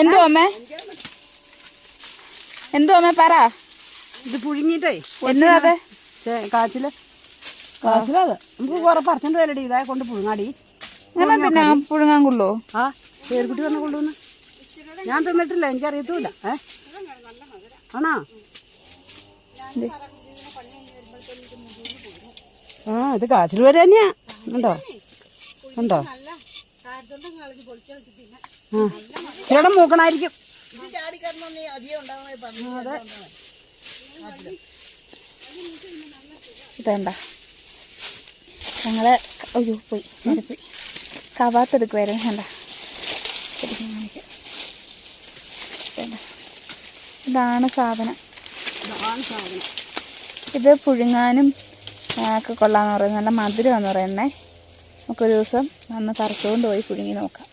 എന്തോ അമ്മേ പറ. ഇത് പുഴുങ്ങിട്ടേ എന്നതാ അതെ കാച്ചിലത് നമുക്ക് കുറെ പറിച്ചോണ്ട് വരടി. ഇതായ കൊണ്ട് പുഴുങ്ങാടി. അങ്ങനെ പിന്നെ പുഴുങ്ങാൻ കൊള്ളോ? ആ പേർക്കുട്ടി വന്ന് കൊണ്ടുവന്ന് ഞാൻ തിന്നിട്ടില്ല, എനിക്കറിയത്തൂല. ആണോ? ആ ഇത് കാച്ചിൽ വരെ തന്നെയാ. ഉണ്ടോ ഉണ്ടോ? ചേട്ടൻ മൂക്കണായിരിക്കും. ഇതേണ്ട ഞങ്ങള് പോയി കവാത്തെടുക്കുവായിരുന്നു. വേണ്ട ഇതാണ് സാധനം. ഇത് പുഴുങ്ങാനും ഒക്കെ കൊള്ളാന്ന് പറയുന്നത്. നല്ല മധുരമാണെന്ന് പറയുന്നേ. നമുക്കൊരു ദിവസം ഒന്ന് പറിച്ചുകൊണ്ട് പോയി പുഴുങ്ങി നോക്കാം.